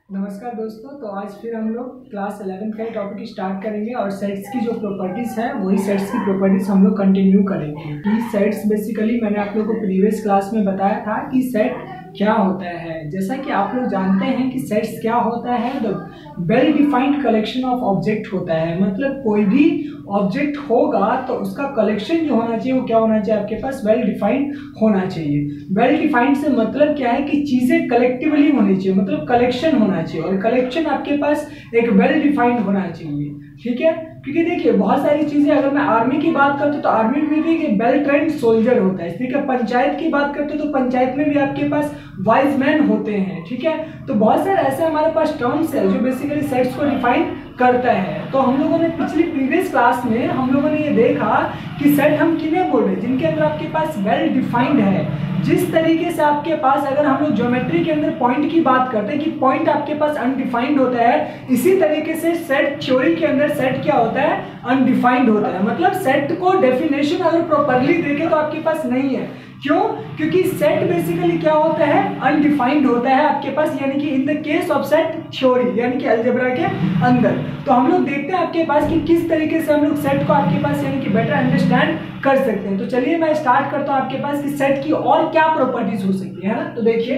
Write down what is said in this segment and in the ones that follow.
नमस्कार दोस्तों। तो आज फिर हम लोग क्लास 11 का टॉपिक स्टार्ट करेंगे और सेट्स की जो प्रॉपर्टीज़ हैं वही सेट्स की प्रॉपर्टीज़ हम लोग कंटिन्यू करेंगे। कि सेट्स बेसिकली मैंने आप लोगों को प्रीवियस क्लास में बताया था कि सेट क्या होता है। जैसा कि आप लोग जानते हैं कि सेट्स क्या होता है, the well defined collection of object होता है। मतलब कोई भी ऑब्जेक्ट होगा तो उसका कलेक्शन जो होना चाहिए वो क्या होना चाहिए, आपके पास वेल डिफाइंड होना चाहिए। वेल डिफाइंड से मतलब क्या है कि चीजें कलेक्टिवली होनी चाहिए, मतलब कलेक्शन होना चाहिए, और कलेक्शन आपके पास एक वेल डिफाइंड होना चाहिए। ठीक है, क्योंकि देखिए बहुत सारी चीजें, अगर मैं आर्मी की बात करता हूँ तो आर्मी में भी एक वेल ट्रेंड सोल्जर होता है। ठीक है, पंचायत की बात करते हो तो पंचायत में भी आपके पास वाइज मैन होते हैं। ठीक है, तो बहुत सारे ऐसे हमारे पास टर्म्स है जो बेसिकली सेट्स को डिफाइन करता है। तो हम लोगों ने पिछली प्रीवियस क्लास में हम लोगों ने ये देखा कि सेट हम किन्हें बोल रहे हैं, जिनके अंदर आपके पास वेल डिफाइंड है। जिस तरीके से आपके पास, अगर हम लोग ज्योमेट्री के अंदर पॉइंट की बात करते हैं कि पॉइंट आपके पास अनडिफाइंड होता है, इसी तरीके से सेट थ्योरी के अंदर सेट क्या होता है, अनडिफाइंड होता है। मतलब सेट को डेफिनेशन अगर प्रॉपर्ली देखें तो आपके पास नहीं है। क्यों? क्योंकि सेट बेसिकली क्या होता है, अनडिफाइंड होता है आपके पास, यानी कि in the case of set theory यानी कि अलजेब्रा के अंदर। तो हम लोग देखते हैं आपके पास कि किस तरीके से हम लोग सेट को आपके पास यानी कि बेटर अंडरस्टैंड कर सकते हैं। तो चलिए मैं स्टार्ट करता हूं आपके पास कि सेट की और क्या प्रॉपर्टीज हो सकती है ना। तो देखिए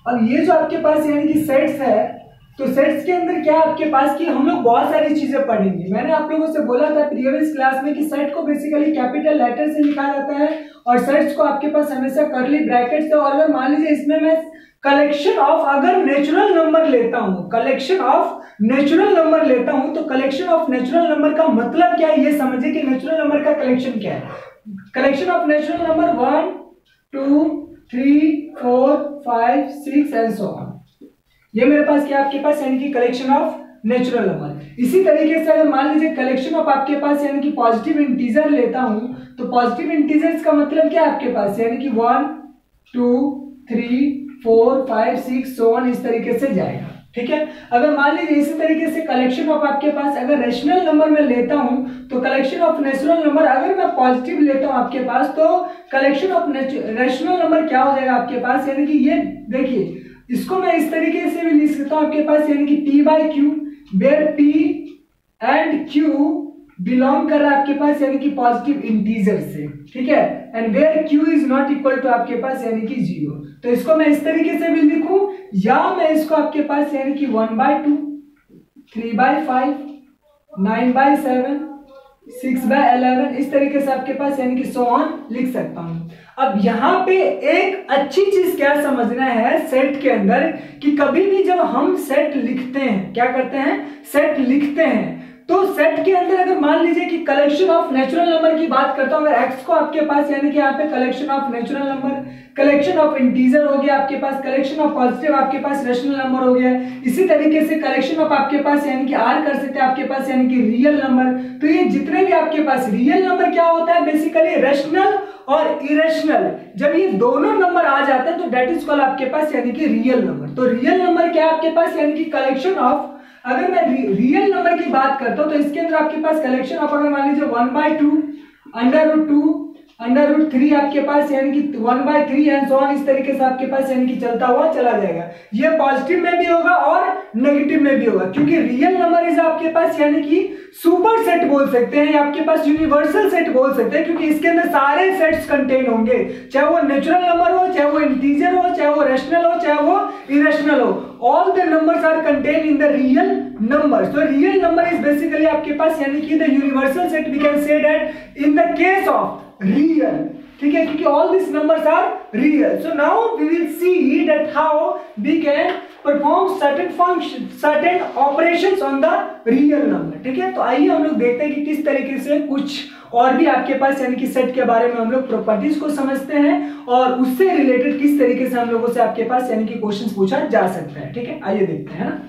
अब ये जो आपके पास यानी कि सेट्स है, तो सेट्स के अंदर क्या आपके पास कि हम लोग बहुत सारी चीजें पढ़ेंगे। मैंने आप लोगों से बोला था प्रीवियस क्लास में कि सेट को बेसिकली कैपिटल लेटर से लिखा जाता है और सेट्स को आपके पास हमेशा कर्ली ब्रैकेट से, और अगर मान लीजिए इसमें मैं कलेक्शन ऑफ अगर नेचुरल नंबर लेता हूं, कलेक्शन ऑफ नेचुरल नंबर लेता हूं, तो कलेक्शन ऑफ नेचुरल नंबर का मतलब क्या है ये समझिए कि नेचुरल नंबर का कलेक्शन क्या है। Collection of natural number 1 2 3 4 5 6 and so on, ये मेरे पास क्या आपके पास यानी कि कलेक्शन ऑफ नेचुरल नंबर। इसी तरीके से अगर मान लीजिए कलेक्शन ऑफ आपके पास यानी कि पॉजिटिव इंटीजर लेता हूं, तो पॉजिटिव इंटीजर्स का मतलब क्या है आपके पास, यानी कि 1 2 3 4 5 6 so on, इस तरीके से जाएगा। ठीक है, अगर मान लीजिए इसी तरीके से कलेक्शन ऑफ आपके पास अगर रेशनल नंबर में लेता हूं, तो कलेक्शन ऑफ नेचुरल नंबर अगर मैं पॉजिटिव लेता हूं आपके पास, तो कलेक्शन ऑफ रेशनल नंबर क्या हो जाएगा आपके पास, यानी कि ये देखिए इसको मैं इस तरीके से भी लिख सकता हूं आपके पास, यानी कि P by Q, where P and Q belong कर रहा है आपके पास यानी कि पॉजिटिव इंटीजर से। ठीक है, and where Q is not equal to आपके पास यानी कि 0। तो इसको मैं इस तरीके से भी लिखूं, या मैं इसको आपके पास यानी कि 1/2 3/5 9/7 6/11 इस तरीके से आपके पास यानी कि सो ऑन लिख सकता हूं। अब यहां पे एक अच्छी चीज क्या समझना है सेट के अंदर, कि कभी भी जब हम सेट लिखते हैं, क्या करते हैं, सेट लिखते हैं, तो सेट के अंदर अगर मान लीजिए कि कलेक्शन ऑफ नेचुरल नंबर की बात करता हूं, अगर एक्स को आपके पास यानी कि यहाँ पे collection of natural number, collection of integer हो गया आपके पास, कलेक्शन ऑफ पॉजिटिव आपके पास रेशनल नंबर हो गया, इसी तरीके से कलेक्शन ऑफ आपके पास यानी कि आर कर सकते हैं आपके पास यानी कि रियल नंबर। तो ये जितने भी आपके पास रियल नंबर क्या होता है, बेसिकली रेशनल और इरेशनल, जब ये दोनों नंबर आ जाते हैं तो दैट इज कॉल्ड आपके पास यानी कि रियल नंबर। तो रियल नंबर क्या है आपके पास, यानी कि कलेक्शन ऑफ, अगर मैं रियल नंबर की बात करता हूं तो इसके अंदर आपके पास कलेक्शन ऑफ अगर मान लीजिए 1/2 √2 √3 आपके पास यानी कि 1/3 एंड सो ऑन, इस तरीके से आपके पास यानी कि चलता हुआ चला जाएगा। ये पॉजिटिव में भी होगा और नेगेटिव में भी होगा, क्योंकि रियल नंबर इज आपके पास यानी कि सुपर सेट बोल सकते हैं, या आपके पास यूनिवर्सल सेट बोल सकते हैं, क्योंकि इसके अंदर सारे सेट्स कंटेन होंगे, चाहे वो नेचुरल नंबर हो, चाहे वो इंटीजर हो, चाहे वो रेशनल हो, चाहे वो इरेशनल हो, all the numbers are contained in the real number. So real number is basically आपके पास यानी कि the universal set, we can say that in the case of real, ठीक है, क्योंकि all these numbers are real. So now we will see that how we can perform certain functions, certain operations on the real number. ठीक है, तो आइए हम लोग देखते हैं कि किस तरीके से कुछ और भी आपके पास यानी कि सेट के बारे में हम लोग प्रॉपर्टीज को समझते हैं और उससे रिलेटेड किस तरीके से हम लोगों से आपके पास यानी कि क्वेश्चन पूछा जा सकता है। ठीक है, आइए देखते हैं ना।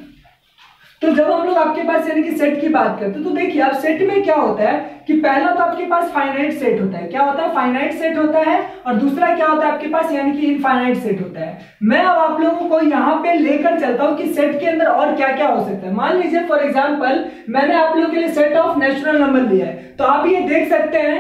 तो जब हम लोग आपके पास यानी कि सेट की बात करते हैं, तो देखिए आप सेट में क्या होता है कि पहला तो आपके पास फाइनाइट सेट होता है, क्या होता है, फाइनाइट सेट होता है, और दूसरा क्या होता है आपके पास यानी कि इनफाइनाइट सेट होता है। मैं अब आप लोगों को यहाँ पे लेकर चलता हूँ कि सेट के अंदर और क्या क्या हो सकता है। मान लीजिए फॉर एग्जाम्पल मैंने आप लोगों के लिए सेट ऑफ नेचुरल नंबर लिया है, तो आप ये देख सकते हैं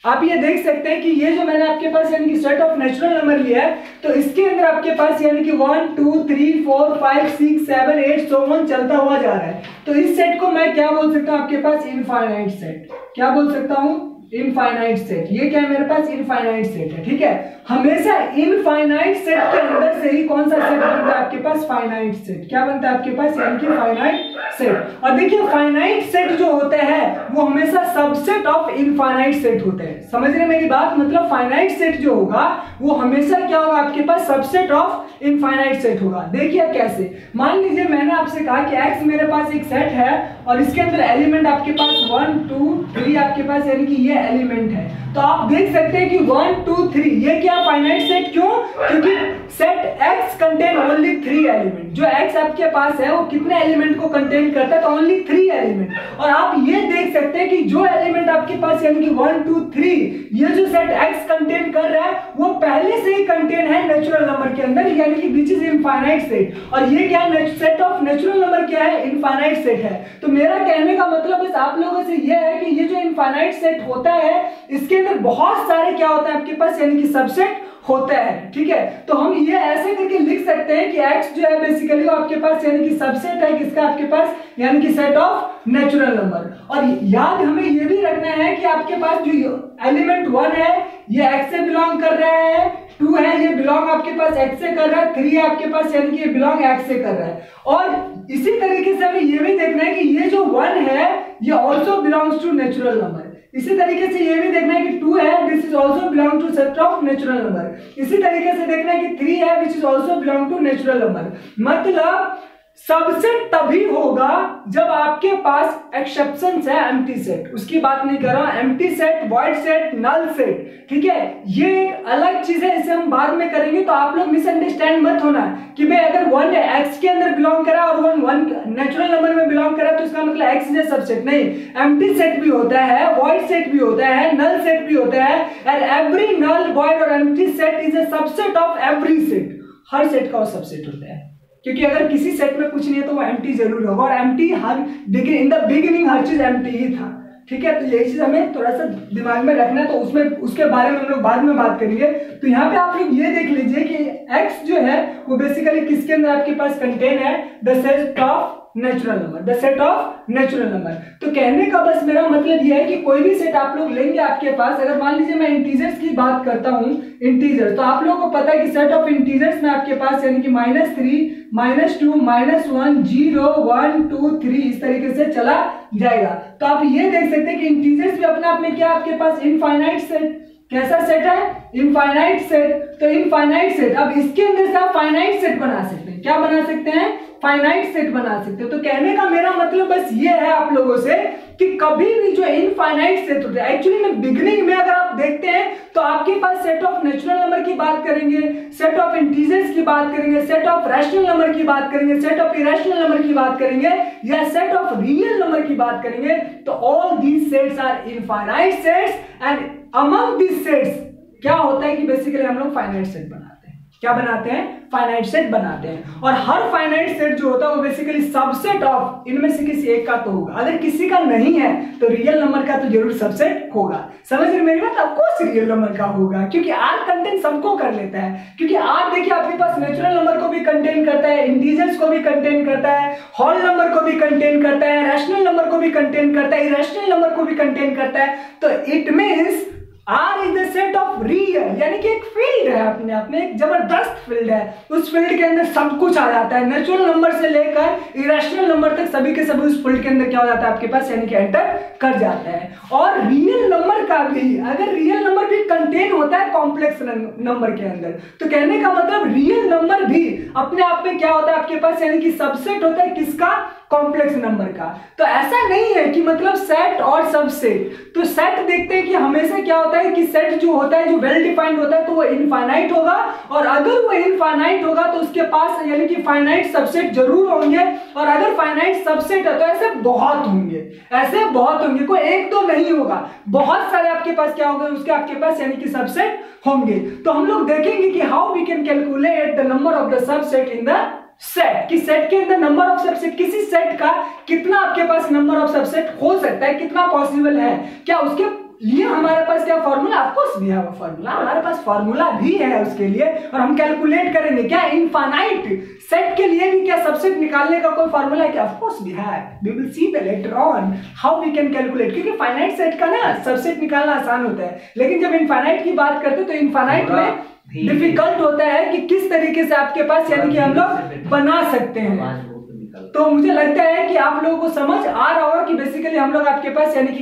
आप ये देख सकते हैं कि ये जो मैंने आपके पास यानी कि सेट ऑफ नेचुरल नंबर लिया है, तो इसके अंदर आपके पास यानी कि 1 2 3 4 5 6 7 8 so on चलता हुआ जा रहा है। तो इस सेट को मैं क्या बोल सकता हूँ आपके पास? Infinite set. क्या बोल सकता हूँ? Infinite set. ये क्या है मेरे पास? इनफाइनाइट सेट है। ठीक है, हमेशा इनफाइनाइट सेट के अंदर से ही कौन सा सेट बनता है आपके पास? Finite set. क्या बनता है आपके पास? यानी कि फाइनाइट सेट। और देखिए फाइनाइट सेट जो होते हैं वो हमेशा सबसेट ऑफ इनफाइनाइट सेट होते हैं। समझ रहे मेरी बात? मतलब फाइनाइट सेट जो होगा वो हमेशा क्या होगा आपके पास? सबसेट ऑफ इनफाइनाइट सेट होगा। देखिए कैसे, मान लीजिए मैंने आपसे कहा कि x मेरे पास एक सेट है और इसके अंदर एलिमेंट आपके पास 1 2 3 आपके पास यानी कि ये एलिमेंट है। तो आप देख सकते हैं कि 1 2 3 ये क्या फाइनाइट सेट? क्यों? क्योंकि set x contain only 3 element. जो x आपके पास है वो कितने एलिमेंट को कंटेन करता है? तो ओनली 3 एलिमेंट। और आप ये देख सकते हैं कि जो एलिमेंट आपके पास यानी कि 1 2 3 ये जो सेट x कंटेन कर रहा है वो पहले से ही कंटेन है नेचुरल नंबर के अंदर, यानी कि विच इज इनफाइनाइट सेट। और ये क्या है? सेट ऑफ नेचुरल नंबर क्या है? इनफाइनाइट सेट है। तो मेरा कहने का मतलब बस आप लोगों से ये है कि ये जो इनफाइनाइट सेट होता है इसके अंदर बहुत सारे क्या होता है आपके पास? यानी कि सबसेट होता है। ठीक है, तो हम ये ऐसे करके लिख सकते हैं कि x जो है बेसिकली वो आपके पास यानी कि सबसेट है किसका? आपके पास यानी कि सेट ऑफ नेचुरल नंबर। और याद हमें ये भी रखना है कि आपके पास जो एलिमेंट 1 है ये x से बिलोंग कर रहा है, 2 है ये बिलोंग आपके पास x से कर रहा है, 3 है आपके पास यानी कि ये बिलोंग x से कर रहा है। और इसी तरीके से हमें ये भी देखना है कि ये जो 1 है ये also belongs to natural number. इसी तरीके से ये भी देखना है कि 2 है this is also belong to set of natural number. इसी तरीके से देखना है कि 3 है which is also belong to natural number. मतलब सबसेट तभी होगा जब आपके पास एक्सेप्शंस है एम्प्टी सेट, उसकी बात नहीं कर रहा हूं। Empty set, void set, null set, ठीक है, ये एक अलग चीज है, इसे हम बाद में करेंगे। तो आप लोग मिसअंडरस्टैंड मत होना कि भाई अगर 1 एक्स के अंदर बिलोंग करा और 1 नेचुरल नंबर में बिलोंग करा तो इसका मतलब एक्स इज सबसेट। नहीं, एम्प्टी सेट भी होता है, वॉइड सेट भी होता है, नल सेट भी होता है। एंड एवरी नल, वॉइड और empty set is a subset of every set. Her set का वो सबसेट होता है, क्योंकि अगर किसी सेट में कुछ नहीं है तो वो एम्प्टी जरूर होगा। और एम्प्टी हर इन द बिगिनिंग हर चीज एम्प्टी ही था। ठीक है, तो यही चीज हमें थोड़ा सा दिमाग में रखना है। तो उसमें उसके बारे में हम लोग बाद में बात करेंगे। तो यहाँ पे आप लोग ये देख लीजिए कि x जो है वो बेसिकली किसके अंदर आपके पास कंटेन है? The set of natural number, the set of natural number. तो कहने का बस मेरा मतलब यह है कि कोई भी सेट आप लोग लेंगे आपके पास, अगर मान लीजिए मैं इंटीजर्स की बात करता हूं, इंटीजर, तो आप लोगों को पता है कि सेट ऑफ इंटीजर्स में आपके पास यानी कि -3, -2, -1, 0, 1, 2, 3 इस तरीके से चला जाएगा। तो आप ये देख सकते हैं कि इंटीजर्स भी अपने आप में क्या आपके पास इनफाइनाइट सेट, कैसा सेट है? Infinite set. तो इनफाइनाइट सेट, अब इसके अंदर से आप फाइनाइट सेट बना सकते हैं। क्या बना सकते हैं? फाइनाइट सेट बना सकते हो। तो कहने का मेरा मतलब बस ये है आप लोगों से कि कभी भी जो इनफाइनाइट सेट होते हैं, एक्चुअली में बिगिनिंग में अगर आप देखते हैं तो आपके पास सेट ऑफ नेचुरल नंबर की बात करेंगे, सेट ऑफ इंटीजर्स की बात करेंगे, सेट ऑफ रैशनल नंबर की बात करेंगे, सेट ऑफ इरेशनल नंबर की बात करेंगे या सेट ऑफ रियल नंबर की बात करेंगे। तो all these sets are infinite sets and among these sets क्या होता है कि बेसिकली हम लोग फाइनाइट सेट बनाते हैं। क्या बनाते हैं? फाइनाइट सेट बनाते हैं। और हर फाइनाइट सेट जो होता है वो बेसिकली सबसेट ऑफ इनमें से किसी एक का तो होगा। अगर किसी का नहीं है तो रियल नंबर का तो जरूर सबसेट होगा। समझ रहे मेरी बात? ऑफकोर्स रियल नंबर का होगा, क्योंकि आर कंटेन सबको कर लेता है। क्योंकि आर देखिए आपके पास नेचुरल नंबर को भी कंटेन करता है, इंटीजर्स को भी कंटेन करता है, होल नंबर को भी कंटेन करता है, रैशनल नंबर को भी कंटेन करता है, इरेशनल नंबर को भी कंटेन करता है। तो it means R is the set of real, यानी कि एक फील्ड है, अपने आप में एक जबरदस्त फील्ड है। उस फील्ड के अंदर सब कुछ आ जाता है, नेचुरल नंबर से लेकर इरेशनल नंबर तक सभी के सभी उस फील्ड के अंदर क्या हो जाता है आपके पास, यानी कि एंटर कर जाता है। और रियल नंबर का भी, अगर रियल नंबर भी कंटेन होता है कॉम्प्लेक्स नंबर के अंदर, तो कहने का मतलब रियल नंबर भी अपने आप में क्या होता है आपके पास, यानी कि सबसेट होता है किसका? कॉम्प्लेक्स नंबर का। तो ऐसा नहीं है कि मतलब सेट और सबसेट। तो सेट देखते हैं कि हमेशा क्या होता है कि सेट जो होता है, जो वेल डिफाइंड होता है, तो वो इनफाइनाइट होगा। और अगर वो इनफाइनाइट होगा तो उसके पास यानी कि फाइनाइट सबसेट जरूर होंगे। और अगर फाइनाइट सबसेट है तो ऐसे बहुत होंगे, ऐसे बहुत होंगे, कोई एक तो नहीं होगा, बहुत सारे आपके पास क्या होगा, उसके आपके पास यानी कि सबसेट होंगे। तो हम लोग देखेंगे कि how we can calculate the number of the subset in the set, कि सेट के अंदर नंबर ऑफ सबसेट, किसी सेट का कितना आपके पास नंबर ऑफ सबसेट हो सकता है, कितना पॉसिबल है, क्या उसके लिए हमारे पास क्या formula, of course we have a formula, हमारे पास फॉर्मूला भी है उसके लिए, और हम कैलकुलेट करेंगे क्या इनफाइनाइट सेट के लिए भी क्या सबसेट निकालने का कोई फॉर्मूला है क्या, of course we have, we will see the later on how we can calculate, क्योंकि फाइनाइट सेट का ना सबसेट निकालना आसान होता है, लेकिन जब इनफाइनाइट की बात करते हैं तो इनफाइनाइट में डिफिकल्ट होता है कि किस तरीके से आपके पास यानी कि हम लोग बना सकते हैं। तो मुझे लगता है कि आप लोगों को समझ आ रहा होगा कि बेसिकली हम लोग आपके पास यानी कि